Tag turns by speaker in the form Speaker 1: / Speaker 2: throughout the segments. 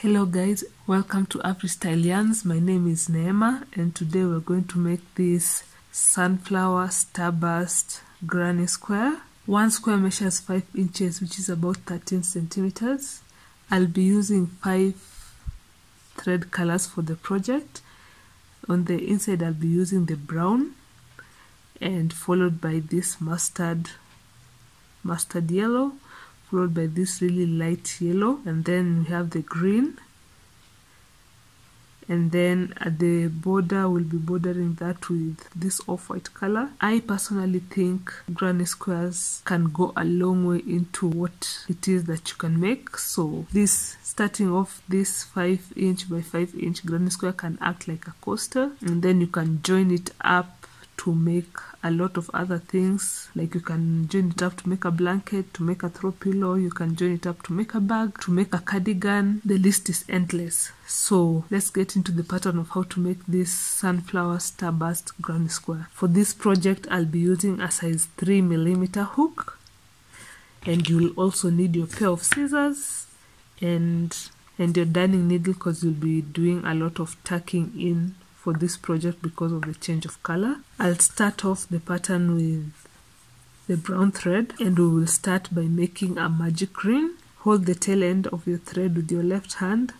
Speaker 1: Hello guys, welcome to AfristylzYarns. My name is Neema and today we're going to make this sunflower starburst granny square. One square measures 5 inches, which is about 13 centimeters. I'll be using 5 thread colors for the project. On the inside I'll be using the brown and followed by this mustard yellow, followed by this really light yellow, and then we have the green, and then at the border we'll be bordering that with this off-white color. I personally think granny squares can go a long way into what it is that you can make. So this, starting off this 5 inch by 5 inch granny square, can act like a coaster, and then you can join it up to make a lot of other things. Like you can join it up to make a blanket, to make a throw pillow, you can join it up to make a bag, to make a cardigan. The list is endless. So let's get into the pattern of how to make this sunflower starburst granny square. For this project I'll be using a size 3mm hook, and you'll also need your pair of scissors and your darning needle, because you'll be doing a lot of tucking in for this project because of the change of color. I'll start off the pattern with the brown thread, and we will start by making a magic ring. Hold the tail end of your thread with your left hand,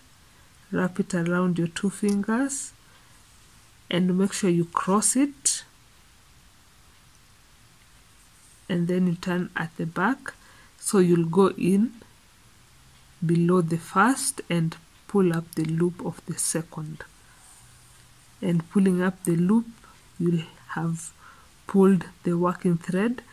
Speaker 1: wrap it around your 2 fingers, and make sure you cross it, and then you turn at the back. So you'll go in below the first and pull up the loop of the second. And pulling up the loop, you'll have pulled the working thread.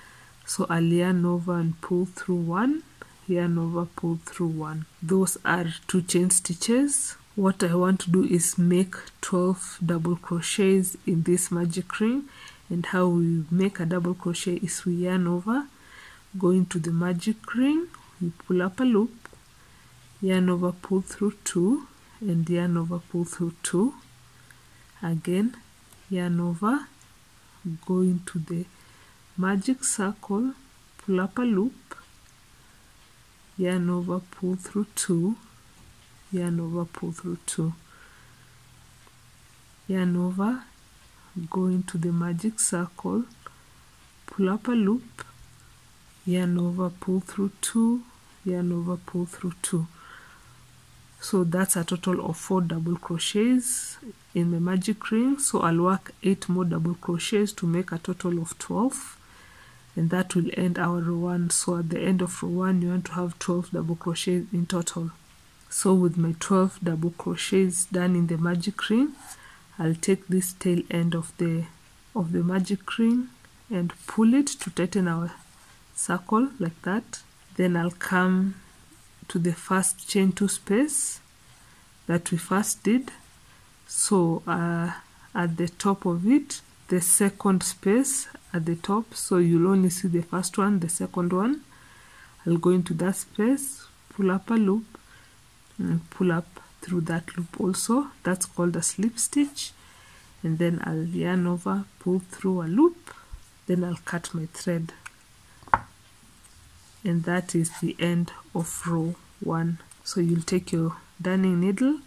Speaker 1: So I'll yarn over and pull through 1, yarn over, pull through 1. Those are 2 chain stitches. What I want to do is make 12 double crochets in this magic ring, and how we make a double crochet is we yarn over, go into the magic ring, we pull up a loop, yarn over, pull through 2, and yarn over, pull through 2. Again, yarn over, go into the magic circle, pull up a loop, yarn over, pull through 2, yarn over, pull through 2, yarn over, go into the magic circle, pull up a loop, yarn over, pull through 2, yarn over, pull through 2. So that's a total of 4 double crochets in the magic ring. So I'll work 8 more double crochets to make a total of 12, and that will end our row 1. So at the end of row 1 you want to have 12 double crochets in total. So with my 12 double crochets done in the magic ring, I'll take this tail end of the magic ring and pull it to tighten our circle like that. Then I'll come to the first chain 2 space that we first did. So at the top of it, the second space at the top, so you'll only see the first one, the second one. I'll go into that space, pull up a loop, and pull up through that loop also. That's called a slip stitch. And then I'll yarn over, pull through a loop, then I'll cut my thread. And that is the end of row 1. So you'll take your darning needle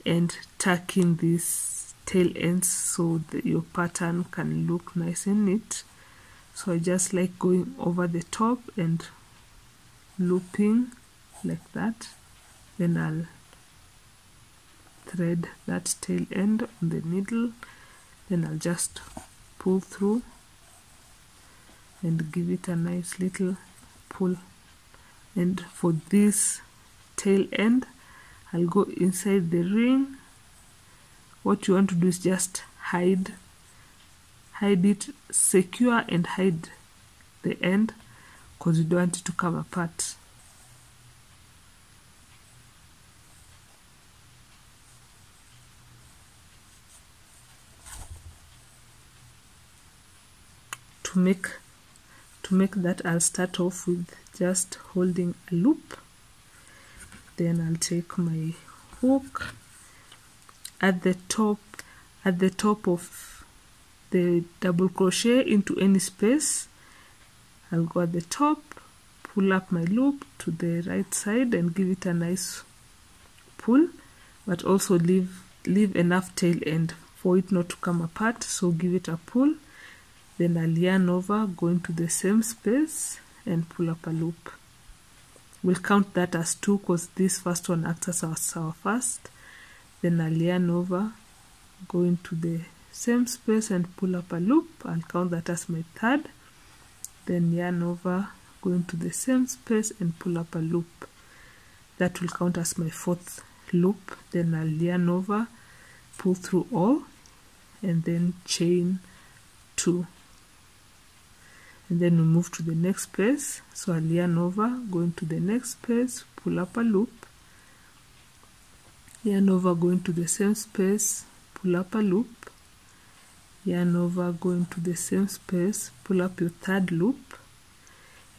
Speaker 1: and tuck in these tail ends so that your pattern can look nice and neat. So I just like going over the top and looping like that. Then I'll thread that tail end on the needle, then I'll just pull through and give it a nice little pull. And for this tail end, I'll go inside the ring. What you want to do is just hide it, secure and hide the end, because you don't want it to come apart. To make that, I'll start off with just holding a loop. Then I'll take my hook at the top of the double crochet into any space. I'll go at the top, pull up my loop to the right side and give it a nice pull, but also leave enough tail end for it not to come apart. So give it a pull, then I'll yarn over, go into the same space and pull up a loop. We'll count that as 2 because this first one acts as our first. Then I'll yarn over, go into the same space and pull up a loop. I'll count that as my third. Then yarn over, go into the same space and pull up a loop. That will count as my fourth loop. Then I'll yarn over, pull through all, and then chain 2. And then we move to the next space. So I'll yarn over, go into the next space, pull up a loop, yarn over, go into the same space, pull up a loop, yarn over, go into the same space, pull up your third loop,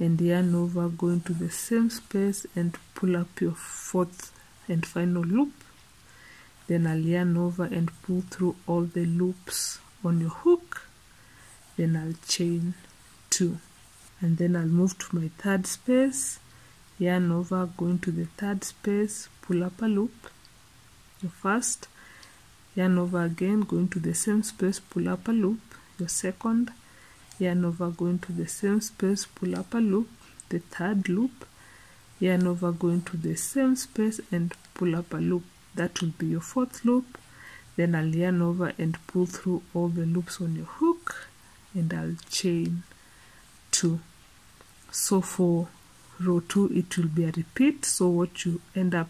Speaker 1: and yarn over, go into the same space and pull up your fourth and final loop. Then I'll yarn over and pull through all the loops on your hook. Then I'll chain 2, and then I'll move to my third space, yarn over, go into the third space, pull up a loop, your first, yarn over again, go into the same space, pull up a loop, your second, yarn over, go into the same space, pull up a loop, the third loop, yarn over, go into the same space and pull up a loop. That will be your fourth loop. Then I'll yarn over and pull through all the loops on your hook, and I'll chain 2. So for row 2 it will be a repeat. So what you end up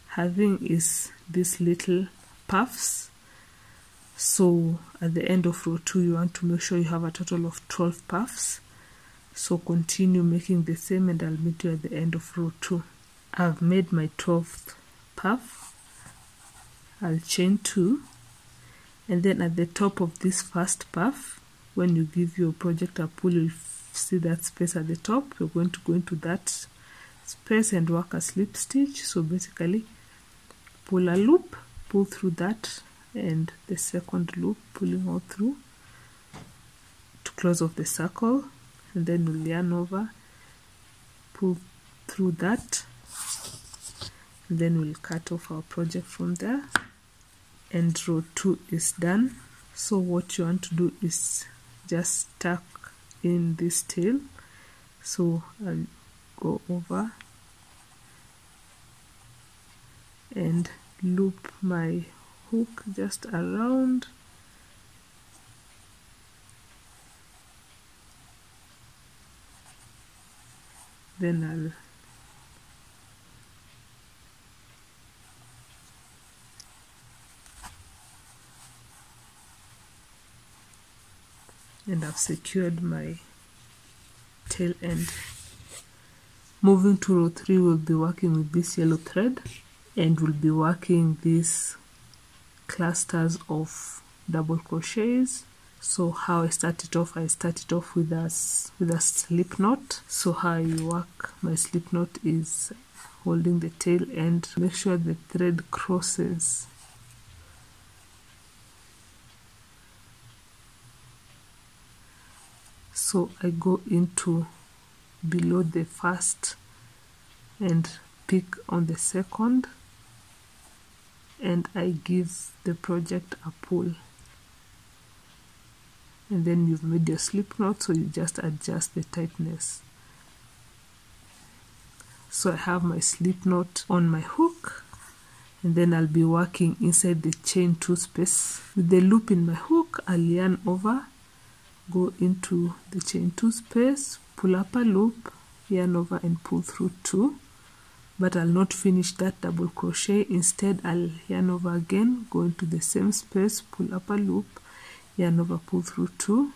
Speaker 1: having is these little puffs. So at the end of row 2 you want to make sure you have a total of 12 puffs. So continue making the same and I'll meet you at the end of row 2. I've made my 12th puff. I'll chain 2, and then at the top of this first puff, when you give your project a pull, you'll see that space at the top. You're going to go into that space and work a slip stitch. So basically pull a loop, pull through that, and the second loop, pulling all through to close off the circle, and then we'll yarn over, pull through that, and then we'll cut off our project from there, and row 2 is done. So what you want to do is just tuck in this tail. So I'll go over and loop my hook just around, then I'll and I've secured my tail end. Moving to row 3, we'll be working with this yellow thread, and we'll be working these clusters of double crochets. So how I started off with a slip knot. So how I work my slip knot is holding the tail end, make sure the thread crosses so I go into below the first and pick on the second, and I give the project a pull, and then you've made your slip knot, so you just adjust the tightness. So I have my slip knot on my hook, and then I'll be working inside the chain 2 space with the loop in my hook. I'll yarn over, go into the chain 2 space, pull up a loop, yarn over and pull through 2, but I'll not finish that double crochet. Instead I'll yarn over again, go into the same space, pull up a loop, yarn over, pull through 2,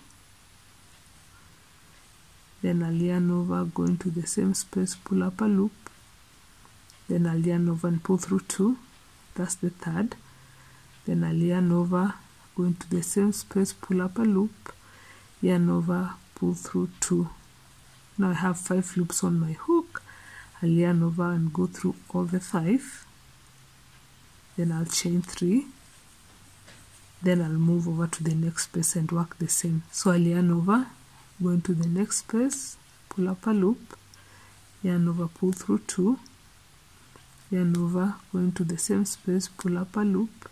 Speaker 1: then I'll yarn over, go into the same space, pull up a loop, then I'll yarn over and pull through 2, that's the third, then I'll yarn over, go into the same space, pull up a loop, yarn over, pull through 2. Now I have 5 loops on my hook. I'll yarn over and go through all the 5, then I'll chain 3, then I'll move over to the next space and work the same. So I'll yarn over, go into the next space, pull up a loop, yarn over, pull through 2, yarn over, go into the same space, pull up a loop,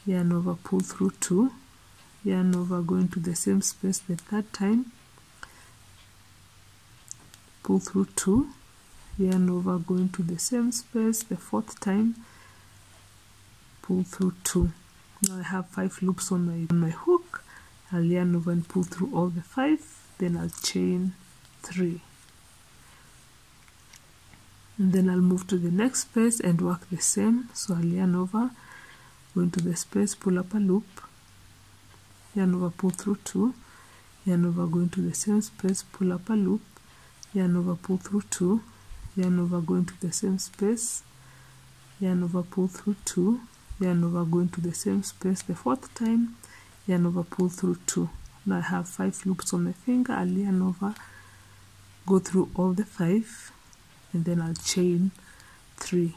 Speaker 1: yarn over, pull through 2, yarn over, go into the same space the third time, pull through 2, yarn over, go into the same space the fourth time, pull through 2. Now I have 5 loops on my hook. I'll yarn over and pull through all the 5, then I'll chain 3. And then I'll move to the next space and work the same. So I'll yarn over, go into the space, pull up a loop, yarn over, pull through 2, yarn over, go into the same space, pull up a loop, yarn over, pull through 2, yarn over, go into the same space, yarn over, pull through 2, yarn over, go into the same space the fourth time, yarn over, pull through 2. Now I have 5 loops on my finger. I'll yarn over, go through all the 5, and then I'll chain 3.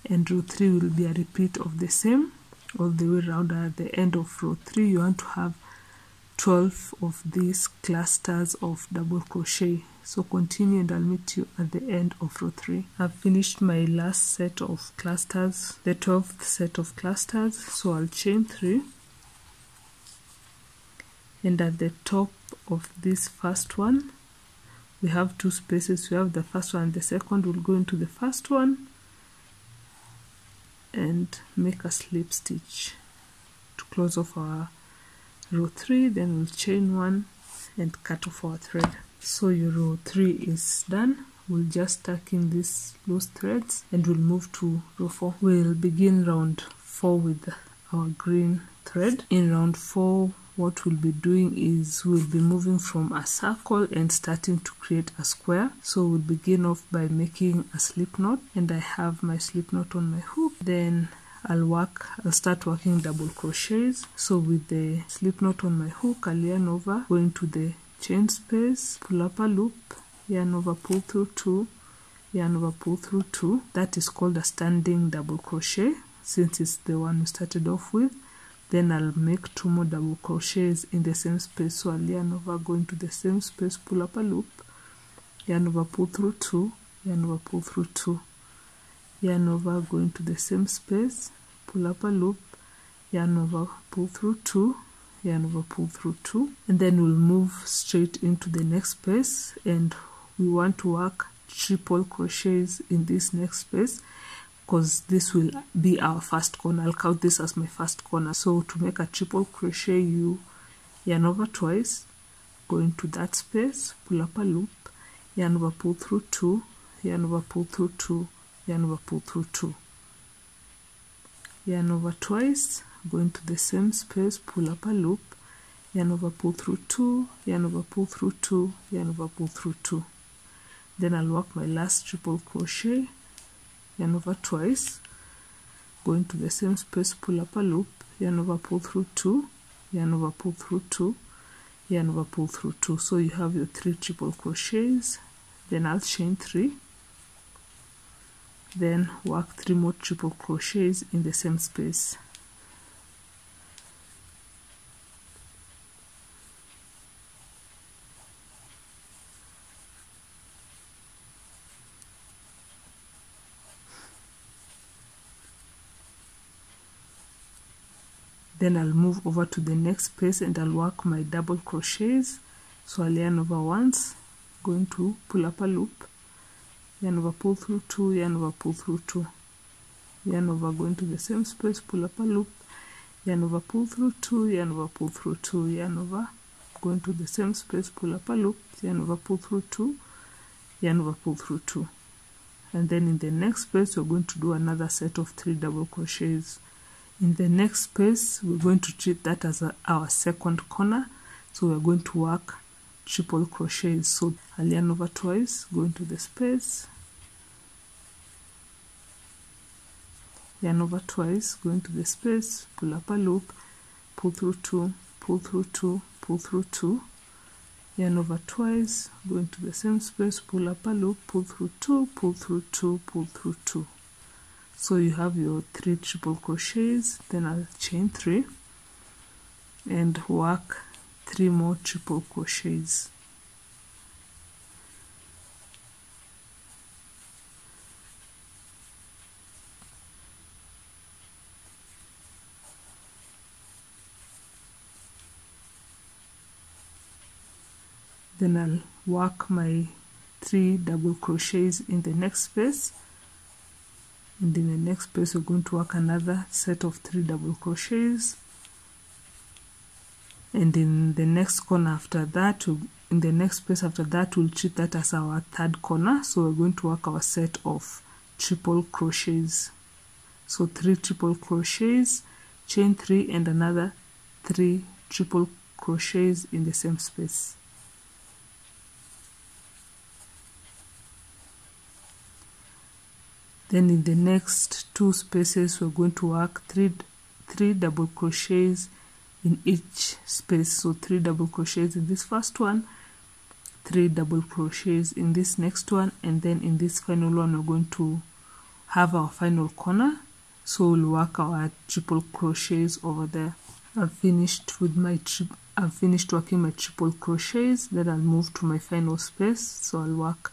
Speaker 1: And row 3 will be a repeat of the same all the way around. At the end of row 3 you want to have 12 of these clusters of double crochet. So continue and I'll meet you at the end of row 3. I've finished my last set of clusters, the 12th set of clusters, so I'll chain 3, and at the top of this first one we have 2 spaces. We have the first one and the second. We'll go into the first one and make a slip stitch to close off our row 3, then we'll chain 1 and cut off our thread. So your row 3 is done. We'll just tuck in these loose threads and we'll move to row 4. We'll begin round 4 with our green thread. In round 4 what we'll be doing is we'll be moving from a circle and starting to create a square. So we'll begin off by making a slip knot, and I have my slip knot on my hook. Then I'll start working double crochets. So with the slip knot on my hook, I'll yarn over, go into the chain space, pull up a loop, yarn over, pull through 2, yarn over, pull through 2. That is called a standing double crochet since it's the one we started off with. Then I'll make 2 more double crochets in the same space. So I'll yarn over, go into the same space, pull up a loop, yarn over, pull through 2, yarn over, pull through 2, yarn over, go into the same space, pull up a loop, yarn over, pull through 2, yarn over, pull through 2, and then we'll move straight into the next space, and we want to work triple crochets in this next space because this will be our first corner. I'll count this as my first corner. So to make a triple crochet, you yarn over twice, go into that space, pull up a loop, yarn over, pull through 2, yarn over, pull through 2, yarn over, pull through 2, yarn over twice, go into the same space, pull up a loop, yarn over, pull through 2, yarn over, pull through 2, yarn over, pull through 2. Then I'll work my last triple crochet, yarn over twice, go into the same space, pull up a loop, yarn over, pull through 2, yarn over, pull through 2, yarn over, pull through 2. So you have your 3 triple crochets. Then I'll chain 3, then work 3 more triple crochets in the same space. Then I'll move over to the next space and I'll work my double crochets. So I'll yarn over once, going to pull up a loop, yarn over, pull through 2, yarn over, pull through 2, yarn over, go into the same space, pull up a loop, yarn over, pull through 2, yarn over, pull through 2, yarn over, go into the same space, pull up a loop, yarn over, pull through 2, yarn over, pull through 2. And then in the next space we're going to do another set of 3 double crochets. In the next space we're going to treat that as our second corner, so we're going to work triple crochets. So I'll yarn over twice, go into the space, yarn over twice, go into the space, pull up a loop, pull through 2, pull through 2, pull through 2, yarn over twice, go into the same space, pull up a loop, pull through 2, pull through 2, pull through 2. So you have your 3 triple crochets. Then I'll chain 3 and work 3 more triple crochets. Then I'll work my 3 double crochets in the next space, and in the next space we're going to work another set of 3 double crochets, and in the next corner after that, in the next space after that, we'll treat that as our 3rd corner. So we're going to work our set of triple crochets. So 3 triple crochets, chain 3 and another 3 triple crochets in the same space. Then in the next 2 spaces we're going to work 3 double crochets in each space. So 3 double crochets in this first one, 3 double crochets in this next one, and then in this final one we're going to have our final corner. So we'll work our triple crochets over there. I've finished working my triple crochets. Then I'll move to my final space. So I'll work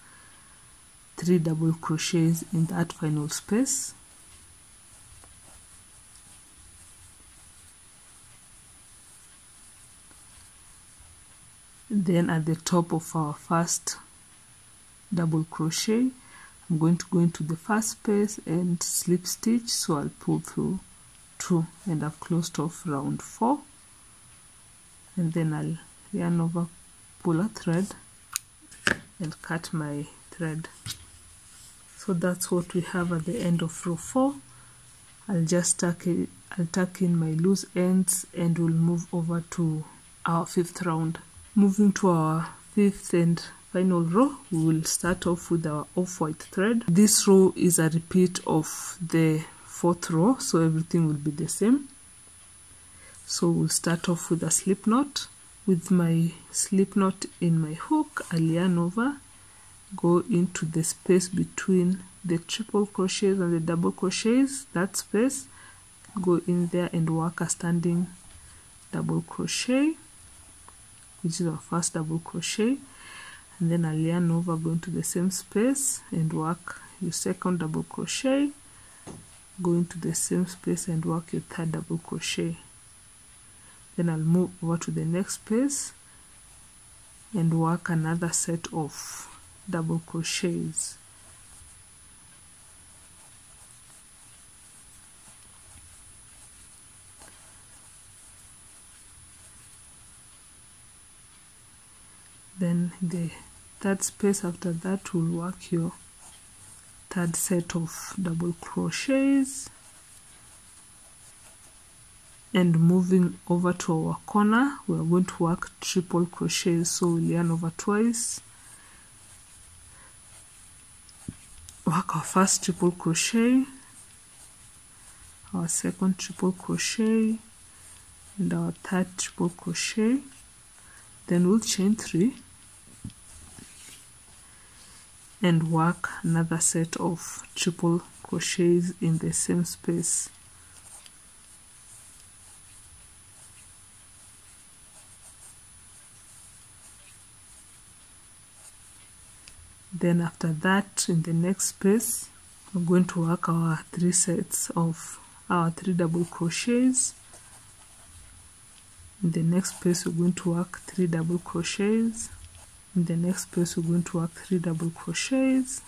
Speaker 1: 3 double crochets in that final space. Then at the top of our first double crochet, I'm going to go into the first space and slip stitch. So I'll pull through 2, and I've closed off round 4, and then I'll yarn over, pull a thread and cut my thread. So that's what we have at the end of row 4. I'll just tuck in my loose ends, and we'll move over to our 5th round. Moving to our 5th and final row, we will start off with our off-white thread. This row is a repeat of the 4th row, so everything will be the same. So we'll start off with a slip knot. With my slip knot in my hook, I'll yarn over, go into the space between the triple crochets and the double crochets, that space, go in there and work a standing double crochet, which is our first double crochet, and then I'll yarn over, go into the same space and work your 2nd double crochet, go into the same space and work your 3rd double crochet. Then I'll move over to the next space and work another set of double crochets. Then the 3rd space after that, will work your 3rd set of double crochets, and moving over to our corner, we are going to work triple crochets. So we'll yarn over twice, work our first triple crochet, our 2nd triple crochet, and our 3rd triple crochet. Then we'll chain 3 and work another set of triple crochets in the same space. Then after that, in the next space, we're going to work our 3 sets of our 3 double crochets. In the next space, we're going to work 3 double crochets. In the next space, we're going to work 3 double crochets.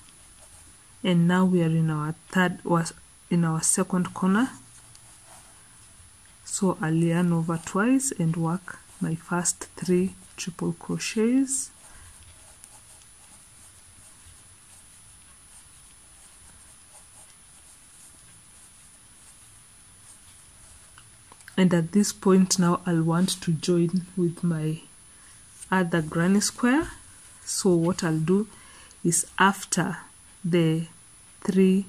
Speaker 1: And now we are in our 2nd corner. So I'll yarn over twice and work my first 3 triple crochets. And at this point now, I'll want to join with my other granny square. So what I'll do is, after the 3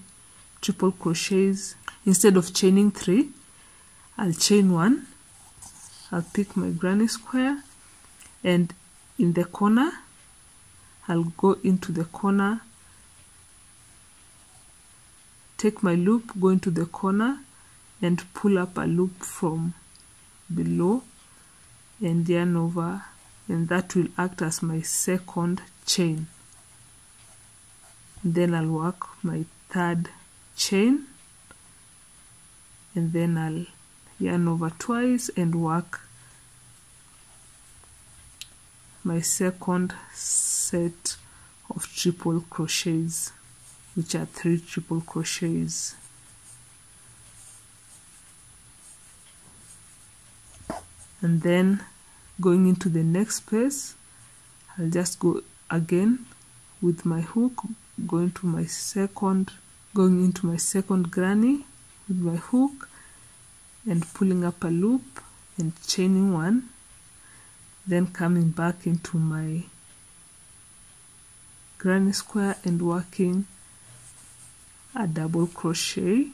Speaker 1: triple crochets, instead of chaining 3, I'll chain 1. I'll pick my granny square, and in the corner, I'll go into the corner, take my loop, go into the corner, and pull up a loop from below and yarn over, and that will act as my 2nd chain. Then I'll work my 3rd chain, and then I'll yarn over twice and work my second set of triple crochets, which are 3 triple crochets. And then going into the next space, I'll just go again with my hook, going into my second granny with my hook and pulling up a loop and chaining one, then coming back into my granny square and working a double crochet,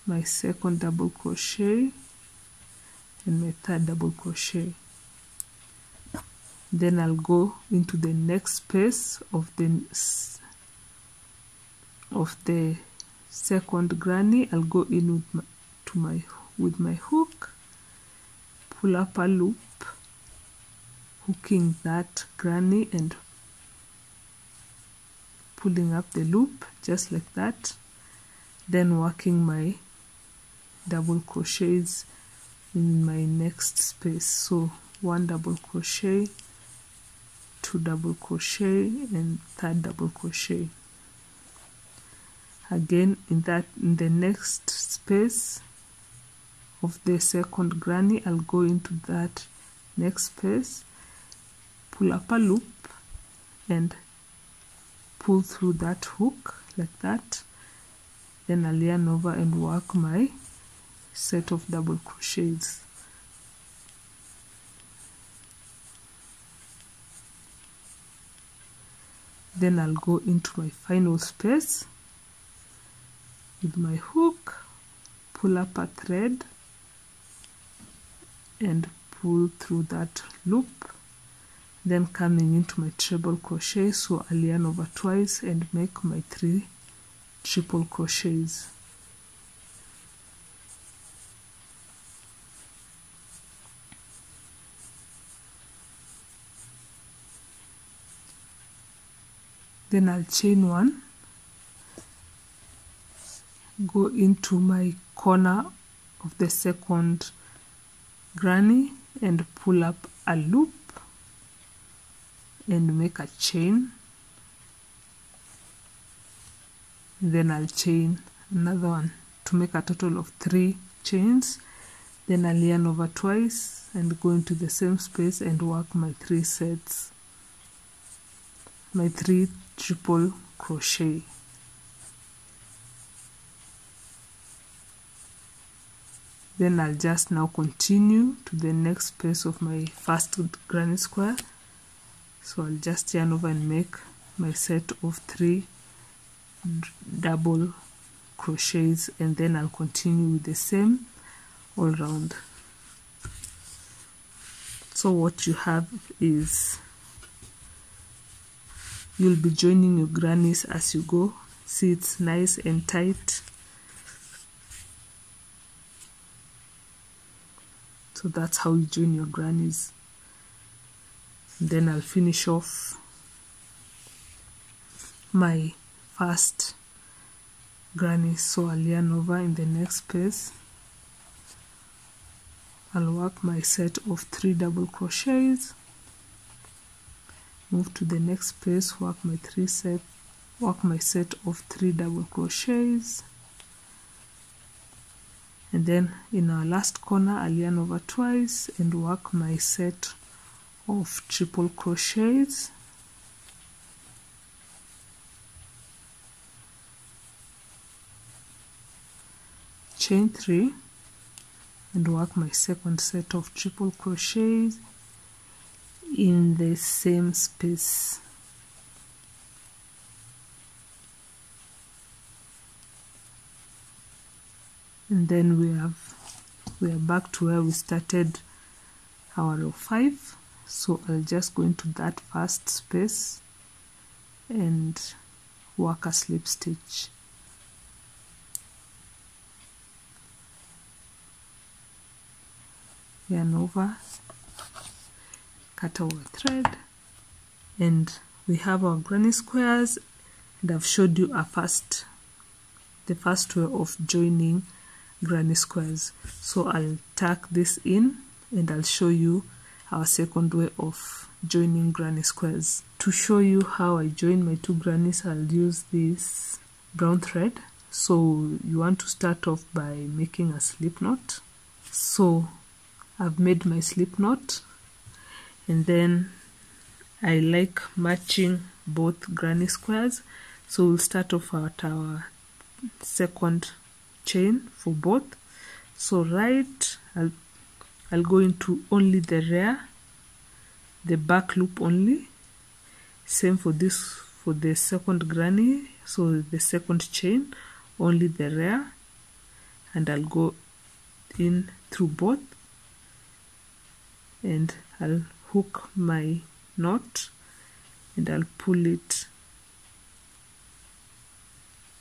Speaker 1: my second double crochet and my third double crochet. Then I'll go into the next space of the second granny. I'll go in with my hook, pull up a loop, hooking that granny and pulling up the loop just like that, then working my double crochets in my next space. So 1 double crochet, 2 double crochet and 3rd double crochet. Again in the next space of the second granny, I'll go into that next space, pull up a loop and pull through that hook like that, then I'll yarn over and work my set of double crochets. Then I'll go into my final space with my hook, pull up a thread and pull through that loop, then coming into my treble crochet, so I'll yarn over twice and make my 3 triple crochets. Then I'll chain 1, go into my corner of the second granny and pull up a loop and make a chain. Then I'll chain another one to make a total of 3 chains. Then I'll yarn over twice and go into the same space and work my 3 sets, my 3 triple crochet. Then I'll just now continue to the next space of my first granny square. So I'll just yarn over and make my set of 3 double crochets, and then I'll continue with the same all round. So what you have is you'll be joining your grannies as you go. See, it's nice and tight. So that's how you join your grannies. And then I'll finish off my first granny. So I'll yarn over in the next space. I'll work my set of 3 double crochets, move to the next space, work my set of 3 double crochets, and then in our last corner I'll yarn over twice and work my set of triple crochets, chain 3 and work my second set of triple crochets in the same space. And then we are back to where we started our row 5. So I'll just go into that first space and work a slip stitch. Yarn over, cut our thread, and we have our granny squares, and I've showed you the first way of joining granny squares. So I'll tuck this in and I'll show you our second way of joining granny squares. To show you how I join my two grannies, I'll use this brown thread. So you want to start off by making a slip knot. So I've made my slip knot, and then I like matching both granny squares, so we'll start off at our second chain for both. So I'll go into only the rear, the back loop only. Same for this, for the second granny, so the second chain, only the rear, and I'll go in through both, and I'll hook my knot and I'll pull it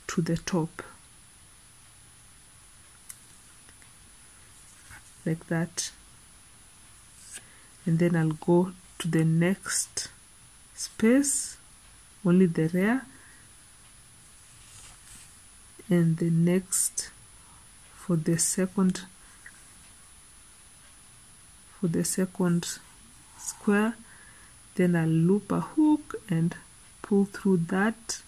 Speaker 1: to the top like that, and then I'll go to the next space, only the rear, and the next for the second square. Then I'll loop a hook and pull through that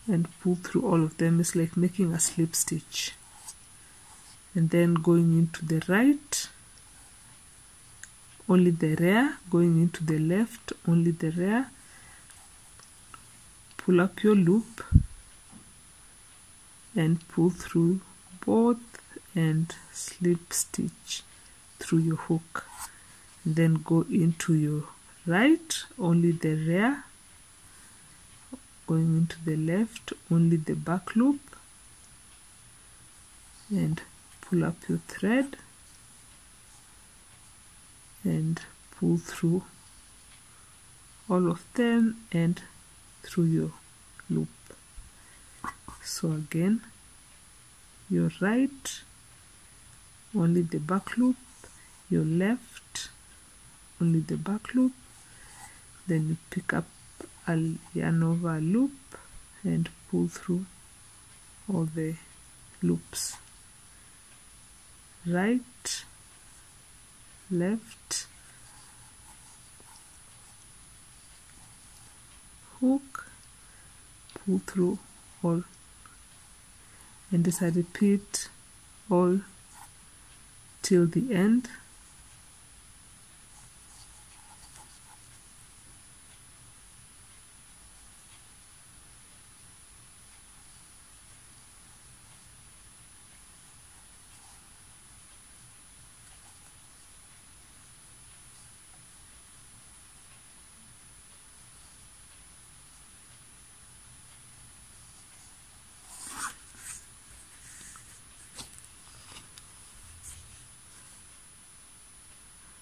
Speaker 1: and pull through all of them. It's like making a slip stitch. And then going into the right, only the rear, going into the left, only the rear. Pull up your loop and pull through both and slip stitch through your hook. And then go into your right, only the rear, going into the left, only the back loop, and pull up your thread and pull through all of them and through your loop. So again, your right, only the back loop, your left, only the back loop, then you pick up a yarn over a loop and pull through all the loops. Right, left, hook, pull through all, and this I repeat all till the end.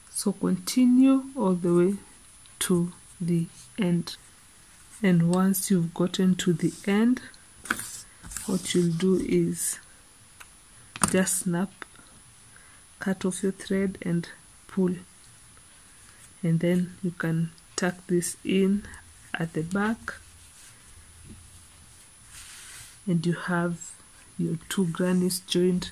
Speaker 1: So continue all the way to the end, and once you've gotten to the end, what you'll do is just snap, cut off your thread and pull, and then you can tuck this in at the back, and you have your two grannies joined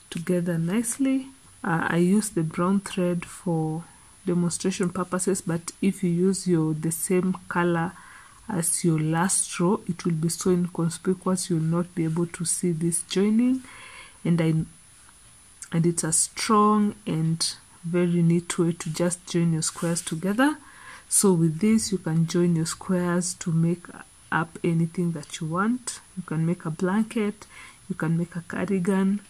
Speaker 1: together nicely. I use the brown thread for demonstration purposes, but if you use the same color as your last row, it will be so inconspicuous you'll not be able to see this joining, and it's a strong and very neat way to just join your squares together. So with this you can join your squares to make up anything that you want. You can make a blanket, you can make a cardigan.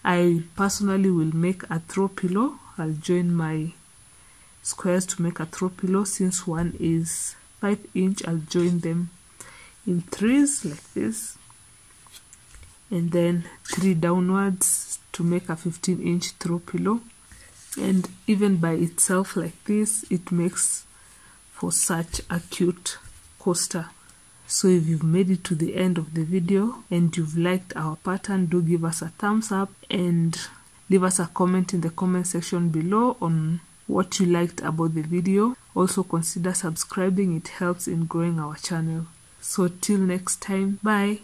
Speaker 1: I personally will make a throw pillow. I'll join my squares to make a throw pillow. Since one is 5 inch, I'll join them in 3s like this, and then 3 downwards to make a 15-inch throw pillow. And even by itself like this, it makes for such a cute coaster. So if you've made it to the end of the video and you've liked our pattern, do give us a thumbs up and leave us a comment in the comment section below on what you liked about the video. Also consider subscribing, it helps in growing our channel. So till next time, bye.